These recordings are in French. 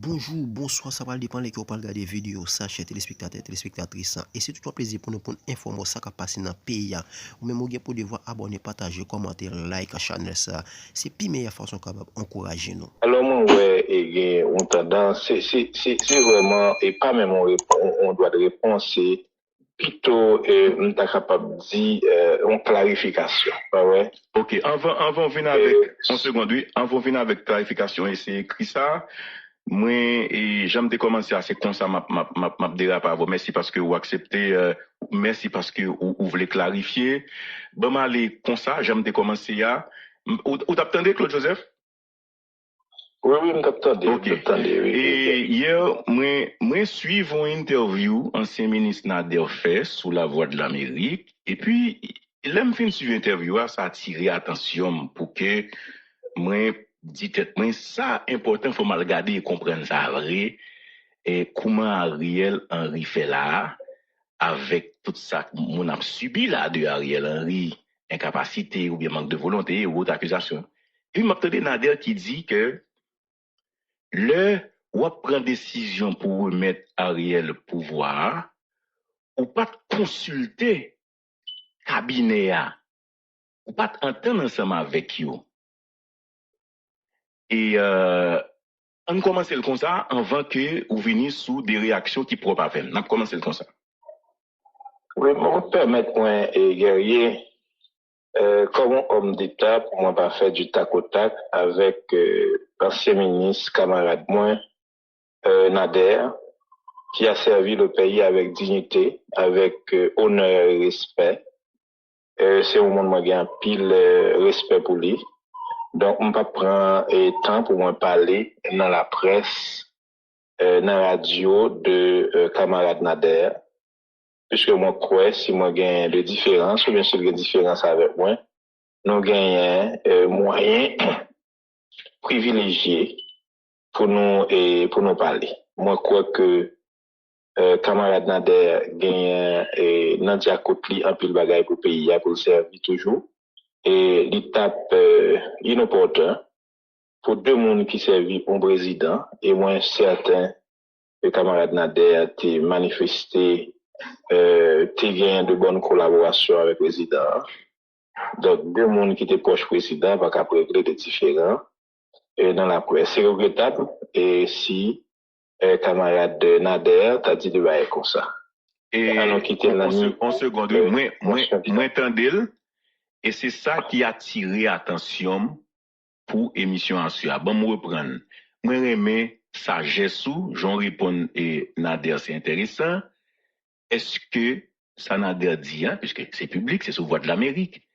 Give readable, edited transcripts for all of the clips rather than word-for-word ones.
Bonjour, bonsoir, ça va dépendre de qui on parle regarder vidéo, ça, chers téléspectateurs, téléspectatrices. Et c'est tout un plaisir pour nous pour informer ça qui passe dans le pays. Ou même pour devoir abonner, partager, commenter, like la chaîne ça. C'est la meilleure façon capable d'encourager nous. Alors, moi, ouais, et on tendance, c'est vraiment, et pas même on doit de réponse, c'est plutôt, on est capable de dire, une clarification, pas ouais? Ok, avant venir avec, en seconde, oui, avant venir avec clarification, et c'est écrit ça, moi, et j'aime de commencer à c'est comme ça, m'a dérape à vous. Merci parce que vous acceptez, merci parce que vous voulez clarifier. Bon, aller comme ça, j'aime de commencer à, ou t'attendez, Claude Joseph? Oui, oui, m'attendez, Ok. Et hier, moi, suivre une interview, ancien ministre Nader fait, sous la voix de l'Amérique, et puis, l'aime fin suivre interview, ça a attiré attention pour que, moi, dit tête, moi, ça, important, faut mal regarder et comprendre ça vrai, et comment Ariel Henry fait là, avec tout ça, mon a subi là de Ariel Henry, incapacité ou bien manque de volonté ou autre accusation. Et puis, m'a entendu Nader qui dit que, ou prend décision pour remettre Ariel au pouvoir, ou pas consulter cabinet, ou pas entendre ensemble avec eux. Et on commence le comme ça avant que vous veniez sous des réactions qui propres à faire. On commence le comme ça. Oui, moi, permettre, moi, et guerrier, comme homme d'État, pour moi, pas faire du tac au tac avec, l'ancien ministre, camarade, moi, Nader, qui a servi le pays avec dignité, avec honneur et respect. C'est au monde moi un pile respect pour lui. Donc on pas prendre temps pour moi parler dans la presse, dans la radio de camarade Nader, puisque moi crois si moi gagne de différence ou bien si il différence avec moi, nous gagnons moyen privilégié pour nous parler. Moi crois que camarade Nader gagne Nadia Kotli un pile bagaille pour le pays pour le servir toujours. Et l'étape inopportune pour deux mondes qui servent pour un président et moins certain le camarade Nader a manifesté gagné de bonnes collaborations avec le président. Donc deux mondes qui étaient proches président va qu'à régler des différends dans la presse. C'est regrettable et si camarade Nader t'a dit de bailler comme ça. Et en seconde, moi entendez, et c'est ça qui a attiré attention pour émission en soi. Bon, me reprendre. Moi, remets sagesse ou, j'en réponds et Nader, c'est intéressant. Est-ce que ça Nader dit, hein, puisque c'est public, c'est sous voix de l'Amérique.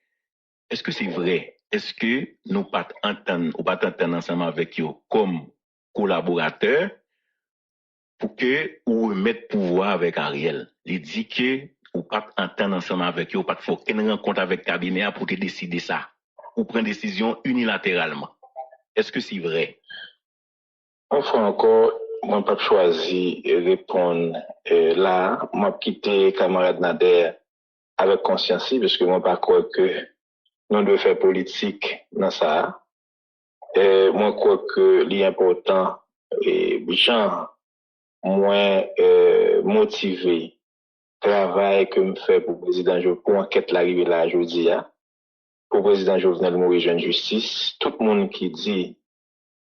Est-ce que c'est vrai? Est-ce que nous pas entendre, ou pas entendre ensemble avec eux comme collaborateurs pour que ou remettre pouvoir avec Ariel? Il dit que ou pas entendre ensemble avec eux, ou pas faire une rencontre avec le cabinet pour te décider ça, ou prendre décision unilatéralement. Est-ce que c'est vrai? Enfin encore, moi pas choisi répondre là, moi quitté camarade Nader avec conscience parce que moi pas crois que nous devons faire politique dans ça. Moi crois que l'important et gens moins motivé travail que me fait pour président pour enquête l'arrivée là aujourd'hui pour président Jovenel Moïse jeune justice, tout le monde qui dit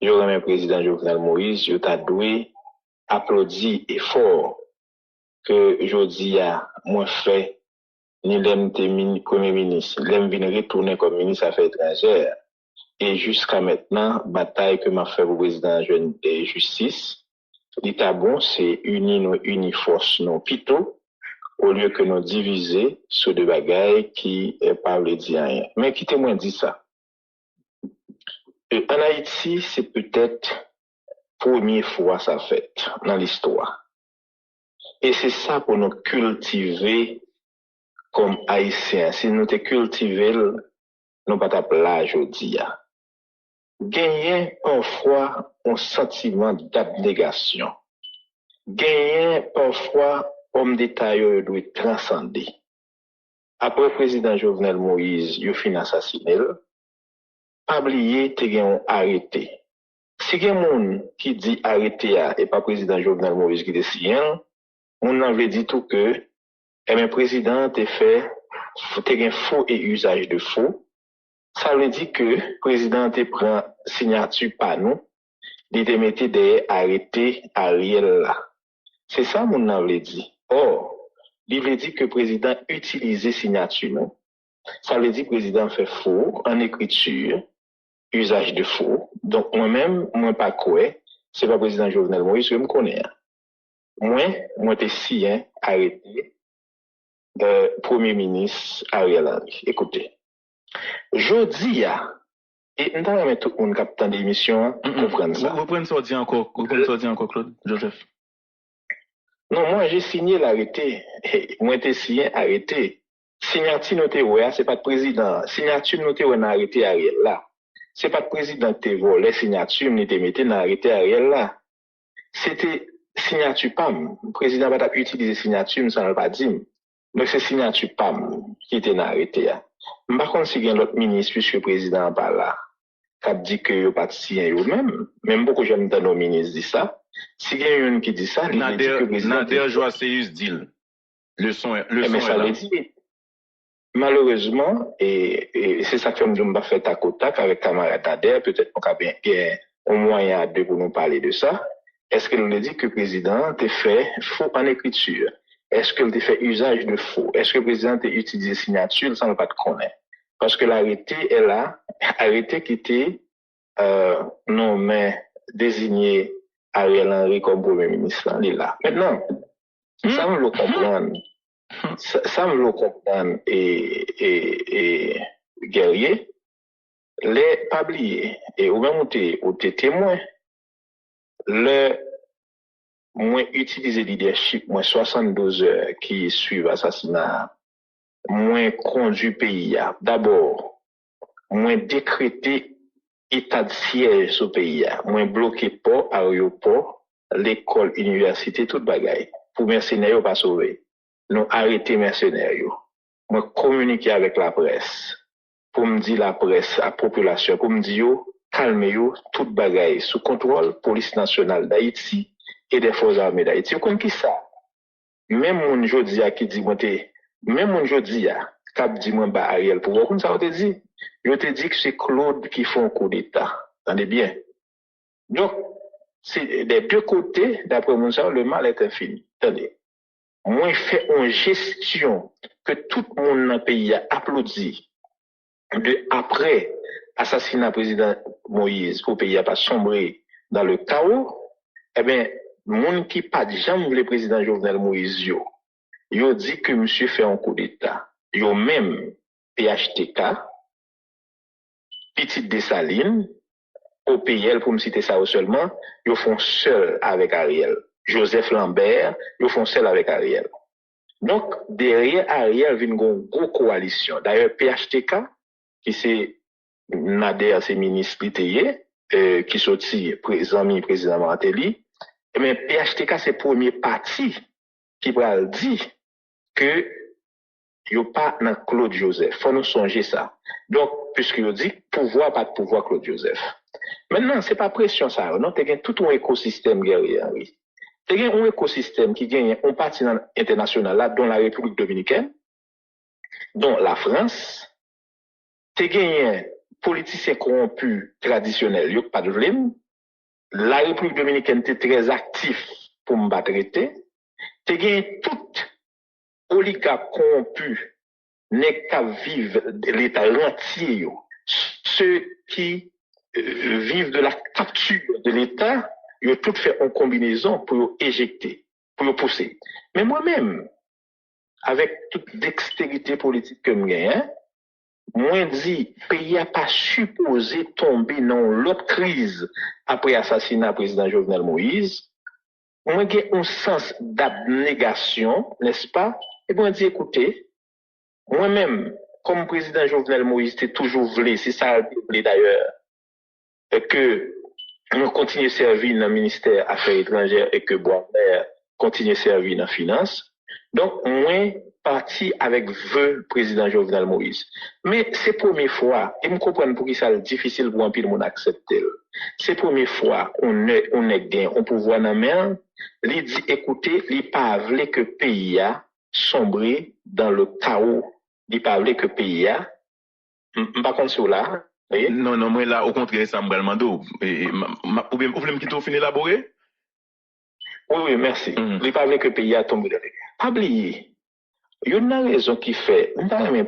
je remets président Jovenel Moïse, je t'a doué applaudi et fort que jodi a moins fait ni l'aime premier ministre, l'aime vient retourner comme ministre affaires étrangères et jusqu'à maintenant bataille que m'a fait pour président jeune de justice, l'état bon c'est uni force non plutôt au lieu que nous diviser sur des bagailles qui parlent de rien. Mais qui témoin dit ça? En Haïti, c'est peut-être première fois ça fait dans l'histoire. Et c'est ça pour nous cultiver comme haïtiens. Si nous te cultiver, nous pas là aujourd'hui. Gagner parfois un sentiment d'abnégation. Gagner parfois homme d'État doit transcender. Après le président Jovenel Moïse, il fin assassiné. Pas oublier te gen arrêté. Si il y a quelqu'un qui dit arrêter et pas président Jovenel Moïse qui décide, on avait dit tout que le président a fait un faux et usage de faux. Ça veut dire que le président a pris signature par nous, il a mis des arrêtés Ariel là. C'est ça mon avait dit. Or, il veut dire que le président utilisait signature non. Ça veut dire que le président fait faux en écriture, usage de faux. Donc moi-même, moi pas quoi, c'est pas le président Jovenel Moïse que je me connais. Moi t'es si arrêté Premier ministre Ariel Henry. Écoutez, jodi et nous avons tout le monde qui a d'émission comprendre ça. Vous prenez ça dit encore, Claude, Joseph. Non, moi j'ai signé l'arrêté. Moi t'es signé arrêté. Signature noté ouais, c'est pas le président. Signature noté ouais, arrêté Ariel là. C'est pas le président qui volé signature, ni te metté dans arrêté Ariel là. C'était signature PAM. Le président va utiliser signature, ça ne pas dire. Donc c'est signature PAM qui était dans arrêté. Par contre, si il y a l'autre ministre, puisque le président n'est pas là, qui a dit que pas de signer eux-mêmes, même beaucoup j'aime dans nos ministres dit ça. Si il y a une qui dit ça, il dit que le président. Nader Joasseus dit le son est là. Malheureusement, et c'est ça que nous avons fait à contact avec camarade Nader, peut-être qu'on a bien un moyen à deux pour nous parler de ça. Est-ce que nous dit que le président a fait faux en écriture? Est-ce qu'il a fait usage de faux? Est-ce que le président a utilisé signature? Ça ne pas de connaître. Parce que l'arrêté est là, arrêté qui était nommé, désigné Ariel Henry comme Premier ministre. Il est là. Maintenant, ça me le comprendre. Ça me le comprendre et guerrier, les pabliers, et ou même ou t'es témoin, le moins utiliser leadership, moins 72 heures qui suivent l'assassinat, moins conduit pays. D'abord, moins décréter état de siège au pays, moins bloquer port, aéroport, l'école, université, toute bagaille. Pour mercenaires pas sauver. Nous arrêter mercenaires. Moi communiquer avec la presse. Pour me dire la presse, la population, pour me dire calmez-vous, toute bagaille sous contrôle police nationale d'Haïti et des forces armées d'Haïti. Vous connaissez qui ça? Même mon jodi qui dit même mon jodi cap dit moi ba Ariel pour vous ça te dit. Je te dis que c'est Claude qui fait un coup d'état. Entendez bien. Donc c'est des deux côtés d'après mon sens le mal est infini. Attendez. Moi fait une gestion que tout le monde dans le pays a applaudi de après assassinat président Moïse pour le pays a pas sombré dans le chaos. Eh bien, moun qui pas jamais le président Jovenel Moïse yo dit que monsieur fait un coup d'état. Yo même PHTK, Petite Dessalines, OPL pour me citer ça seulement, yo font seul avec Ariel. Joseph Lambert, ils font seul avec Ariel. Donc, derrière Ariel, il y a une grosse coalition. D'ailleurs, PHTK, qui c'est Nader, c'est ministre qui sorti président Martelly, mais PHTK, c'est le premier parti qui va dire que il n'y a pas dans Claude Joseph. Faut nous songer ça. Donc, puisqu'il dit pouvoir, pas de pouvoir Claude Joseph. Maintenant, c'est pas pression ça. Non, tu as tout un écosystème guerrier, oui. Il y a un écosystème qui gagne un parti international là, dont la République dominicaine, dont la France. Tu as politiciens corrompus traditionnels, il n'y a pas de problème. La République dominicaine était très active pour me battre. Tu as tout oligarque corrompu n'est qu'à vivre de l'État entier. Ceux qui vivent de la capture de l'État, ils ont tout fait en combinaison pour éjecter, pour pousser. Mais moi-même, avec toute dextérité politique que je gagne, moi dit, le pays n'a pas supposé tomber dans l'autre crise après l'assassinat du président Jovenel Moïse. Moi j'ai un sens d'abnégation, n'est-ce pas? Et moi dit, écoutez, moi-même, comme président Jovenel Moïse, t'ai toujours voulu, c'est ça d'ailleurs, que nous continuons à servir dans le ministère des Affaires étrangères et que Boisvert continue à servir dans la finance. Donc, moi, parti avec le président Jovenel Moïse. Mais c'est la première fois, et je comprends pour qui ça est difficile pour un pile monde accepter. C'est la première fois on est gain, on pouvoir dans main, il dit écoutez, il pas voulu que le pays a sombré dans le chaos. Il pas voulu que le pays a par contre sur là. Non, moi là, au contraire, ça me demande. Ou bien, vous voulez me quitter au fin élaboré? Oui, merci. Il pas voulu que le pays a tombé dans le chaos. Pas oublier. Il y a une raison qui fait,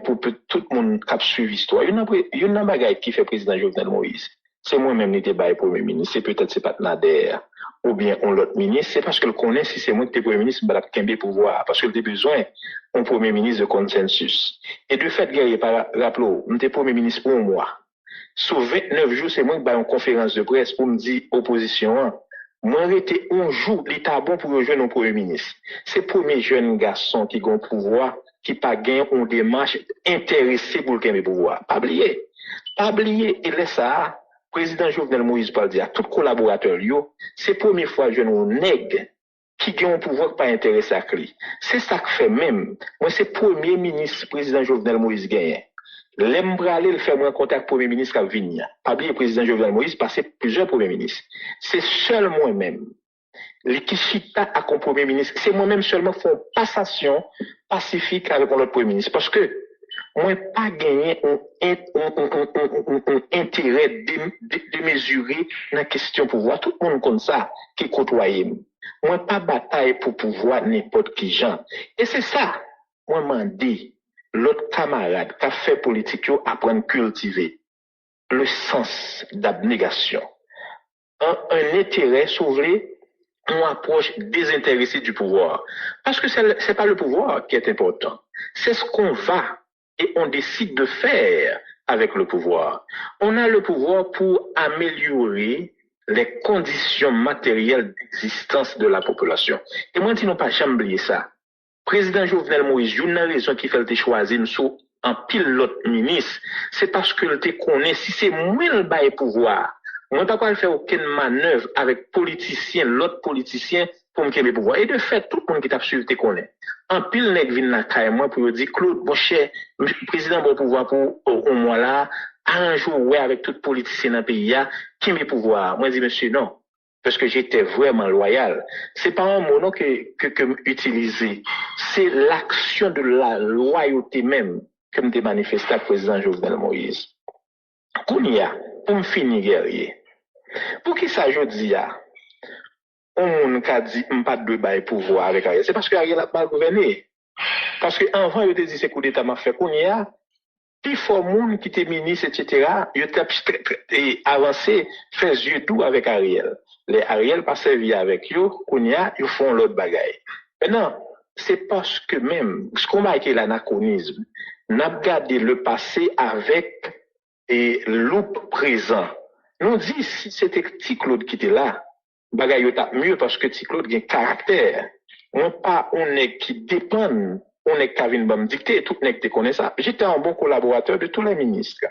pour tout le monde qui a suivi l'histoire, il y a une bagaille qui fait le président Jovenel Moïse. C'est moi-même qui étais premier ministre, c'est peut-être c'est pas Nader, ou bien on l'autre ministre, c'est parce que le connaît, si c'est moi qui étais premier ministre, je vais le pouvoir, parce que j'ai besoin d'un premier ministre de consensus. Et de fait, guerrier, rappelez-vous, j'étais premier ministre pour moi. Sur 29 jours, c'est moi qui vais en conférence de presse pour me dire opposition. Moi, j'étais un jour, l'État bon pour rejoindre un premier ministre. C'est le premier jeune garçon qui a un pouvoir, qui pas gagné une démarche intéressée pour le pouvoir. Pas oublier. Pas oublier, et laisse ça, président Jovenel Moïse parle dire à tout collaborateur, c'est la première fois que je un nègre qui a un pouvoir pas intéressé à lui. C'est ça que fait même. Moi, c'est le premier ministre, président Jovenel Moïse gagne. L'aime braler le faire rencontrer avec le premier ministre qui vient. Pas oublier le président Jovenel Moïse passé plusieurs premiers ministres. C'est seul moi-même. Les Kishita avec un premier ministre. C'est moi-même seulement qui font passation pacifique avec l'autre premier ministre. Parce que moi, pas gagné un intérêt de mesurer la question pouvoir. Tout le monde comme ça qui côtoie. Moi, pas bataille pour pouvoir n'importe qui gens. Et c'est ça, moi, m'en dit. L'autre camarade qui a fait politique, apprendre à cultiver le sens d'abnégation. Un intérêt sauvé, une approche désintéressée du pouvoir. Parce que c'est pas le pouvoir qui est important. C'est ce qu'on va et on décide de faire avec le pouvoir. On a le pouvoir pour améliorer les conditions matérielles d'existence de la population. Et moi, dis non pas jamais oublier ça. Président Jovenel Moïse, une raison qui fait le choisir nous en pilote ministre, c'est parce que le te connaît, si c'est moi le bail pouvoir, moi ne peux pas faire aucune manœuvre avec politicien, l'autre politicien pour me le pouvoir. Et de fait, tout le monde qui t'a suivi te connaît. En pile nèg vinn la caille moi pour dire Claude, mon cher, président bon pouvoir pour au mois là, arrange ouais avec tout politicien dans le pays qui me pouvoir. Moi dis monsieur non. Parce que j'étais vraiment loyal. C'est pas un mot que utiliser. C'est l'action de la loyauté même que me manifesté à président Jovenel Moïse. Kounia, pour me finir guerrier. Pour qui ça je dis on monde qui dit pas de bail pouvoir avec Ariel. C'est parce que Ariel a mal gouverné. Parce que avant il te dit c'est coup d'état m'a fait Kounia. Puis faut monde qui était ministre etc. Il t'a avancé fait yeux doux avec Ariel. Les Ariel pas servi avec eux, Kounia, ils font l'autre bagaille. Maintenant, c'est parce que même, ce qu'on a été l'anachronisme, n'a gardé le passé avec loupe présent. Nous dit si c'était petit Claude qui était là, bagaille est mieux parce que petit Claude a un caractère. On pas on est qui dépend, on est Kevin Bam dicté, tout n'est que connaît ça. J'étais un bon collaborateur de tous les ministres.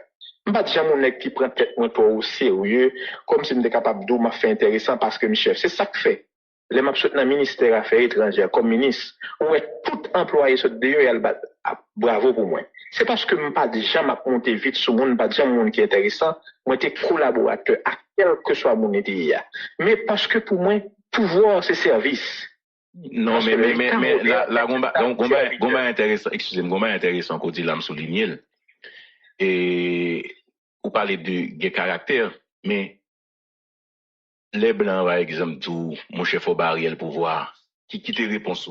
Pas déjà mon nèg qui prend tête moi toi au sérieux comme si m'était capable d'ou m'a fait intéressant parce que mes chefs c'est ça que fait les m'a dans le ministère affaires étrangères comme ministre où est tout employé ce d'ailleurs bravo pour moi c'est parce que pas déjà m'a monté vite sur monde pas déjà monde qui est intéressant moi était collaborateur à quel que soit mon idée mais parce que pour moi pouvoir c'est service. Non mais la gomba intéressant excusez-moi gomba intéressant qu'on dit là me souligner. Et vous parlez de caractère, mais les blancs, par exemple, tout, mon chef au barrière pouvoir, qui te répond ça?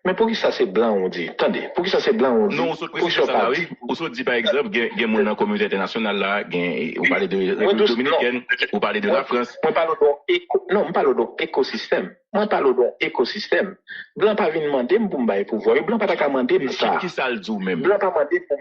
Mais pour qui ça c'est blanc, on dit? Attendez, pour qui ça c'est blanc, on dit? Non, on se ça, oui. On se dit, par exemple, il y a dans la communauté internationale là, vous parlez de la République dominicaine, vous parlez de la France. Moi, je parle d'écosystème. Moi, je parle d'écosystème. Blanc pas venu demander pour me pouvoir. Blanc pas demander ça. Qui ça le dit même? Blanc pas demander pour